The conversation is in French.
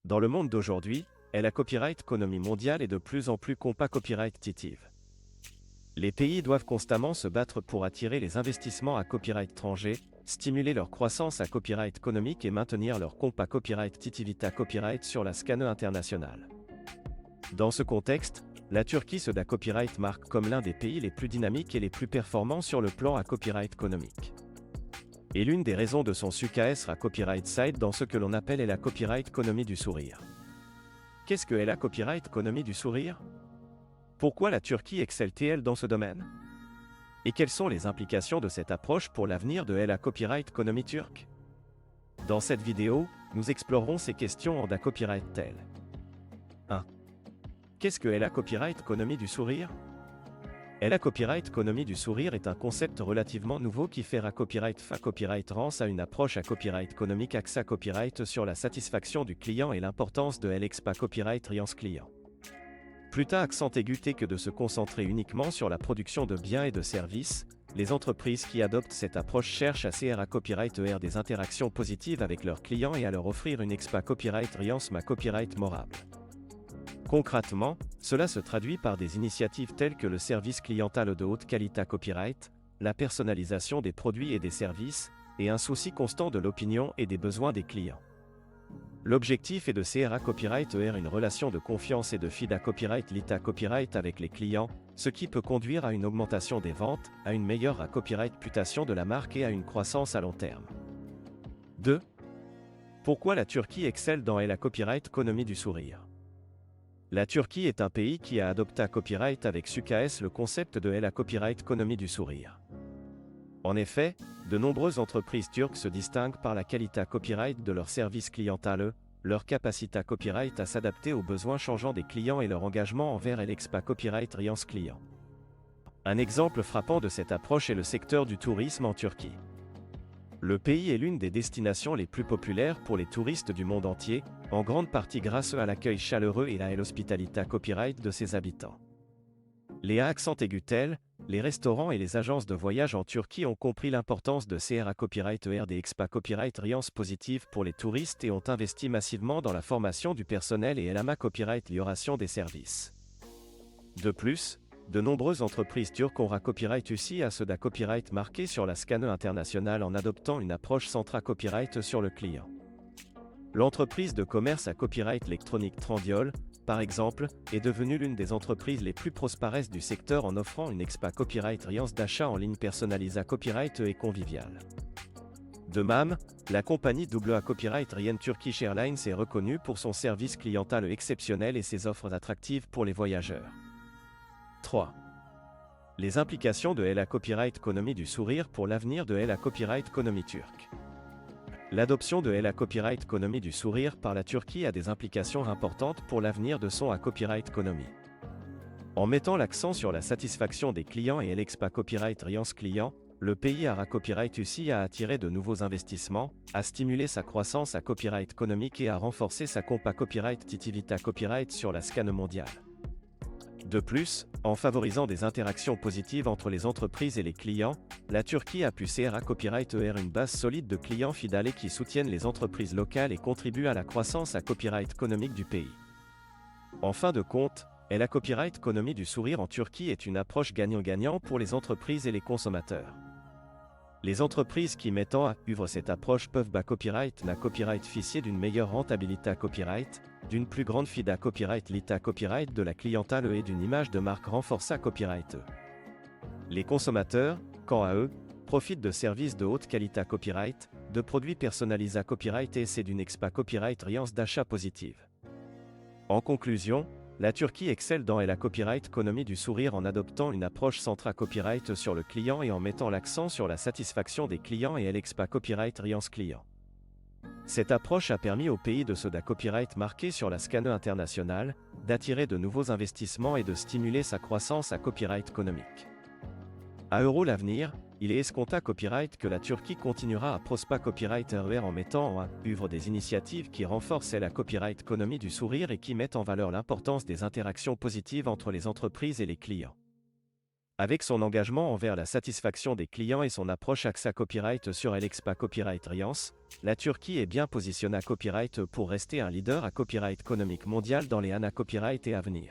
Dans le monde d'aujourd'hui, la copyright économie mondiale est de plus en plus compétitive. Les pays doivent constamment se battre pour attirer les investissements à copyright étranger, stimuler leur croissance à copyright économique et maintenir leur compétitivité copyright sur la scène internationale. Dans ce contexte, la Turquie se da copyright marque comme l'un des pays les plus dynamiques et les plus performants sur le plan à copyright économique. Et l'une des raisons de son succès sera copyright side dans ce que l'on appelle la copyright économie du sourire. Qu'est-ce que est la copyright économie du sourire? Pourquoi la Turquie excelle-t-elle dans ce domaine? Et quelles sont les implications de cette approche pour l'avenir de la copyright économie turque? Dans cette vidéo, nous explorerons ces questions en da copyright tel. 1. Qu'est-ce que est la copyright économie du sourire? La copyright économie du sourire est un concept relativement nouveau qui fait à copyright rance à une approche à copyright économique axa copyright sur la satisfaction du client et l'importance de l'expa copyright riance client. Plus accent aigu que de se concentrer uniquement sur la production de biens et de services, les entreprises qui adoptent cette approche cherchent à CR à copyright des interactions positives avec leurs clients et à leur offrir une expa copyright riance ma copyright morable. Concrètement, cela se traduit par des initiatives telles que le service cliental de haute qualité copyright, la personnalisation des produits et des services, et un souci constant de l'opinion et des besoins des clients. L'objectif est de CRA copyright une relation de confiance et de FIDA copyright lita copyright avec les clients, ce qui peut conduire à une augmentation des ventes, à une meilleure copyright réputation de la marque et à une croissance à long terme. 2. Pourquoi la Turquie excelle dans la copyright économie du sourire? La Turquie est un pays qui a adopté à copyright avec succès le concept de la copyright économie du sourire. En effet, de nombreuses entreprises turques se distinguent par la qualité copyright de leurs services clientèle, leur capacité copyright à s'adapter aux besoins changeants des clients et leur engagement envers l'expa copyright riance client. Un exemple frappant de cette approche est le secteur du tourisme en Turquie. Le pays est l'une des destinations les plus populaires pour les touristes du monde entier, en grande partie grâce à l'accueil chaleureux et à l'hospitalité copyright de ses habitants. Les accent aigu tels, les restaurants et les agences de voyage en Turquie ont compris l'importance de CRA copyright des expa copyright riance positive pour les touristes et ont investi massivement dans la formation du personnel et l'AMA copyright amélioration des services. De plus, de nombreuses entreprises turques ont copyright aussi à ce da copyright marqué sur la scène internationale en adoptant une approche centra copyright sur le client. L'entreprise de commerce à copyright électronique Trendyol, par exemple, est devenue l'une des entreprises les plus prospères du secteur en offrant une expa copyright riance d'achat en ligne personnalisée copyright et conviviale. De même, la compagnie AA Copyright Rien Turkish Airlines est reconnue pour son service clientèle exceptionnel et ses offres attractives pour les voyageurs. 3. Les implications de la copyright économie du sourire pour l'avenir de la copyright économie turque. L'adoption de la copyright économie du sourire par la Turquie a des implications importantes pour l'avenir de son copyright économie. En mettant l'accent sur la satisfaction des clients et l'expa copyright riance client, le pays a copyright aussi à attirer de nouveaux investissements, à stimuler sa croissance à copyright économique et à renforcer sa compétitivité copyright sur la scène mondiale. De plus, en favorisant des interactions positives entre les entreprises et les clients, la Turquie a pu CRA copyright une base solide de clients fidèles qui soutiennent les entreprises locales et contribuent à la croissance à copyright économique du pays. En fin de compte, la copyright économie du sourire en Turquie est une approche gagnant-gagnant pour les entreprises et les consommateurs. Les entreprises qui mettent en œuvre cette approche peuvent copyright ficier d'une meilleure rentabilité copyright, d'une plus grande FIDA copyright lita copyright de la clientèle et d'une image de marque renforcée copyright. Les consommateurs, quant à eux, profitent de services de haute qualité copyright, de produits personnalisés copyright et c'est d'une expa copyright riance d'achat positive. En conclusion, la Turquie excelle dans la copyright économie du sourire en adoptant une approche centra copyright sur le client et en mettant l'accent sur la satisfaction des clients et l'expa copyright riance client. Cette approche a permis au pays de se da copyright marqué sur la scène internationale, d'attirer de nouveaux investissements et de stimuler sa croissance à copyright économique. À l'avenir, il est escompté copyright que la Turquie continuera à prospérer copyright en mettant en œuvre des initiatives qui renforcent la copyright économie du sourire et qui mettent en valeur l'importance des interactions positives entre les entreprises et les clients. Avec son engagement envers la satisfaction des clients et son approche AXA Copyright sur l'Expa Copyright Alliance, la Turquie est bien positionnée à Copyright pour rester un leader à copyright économique mondial dans les années copyright et à venir.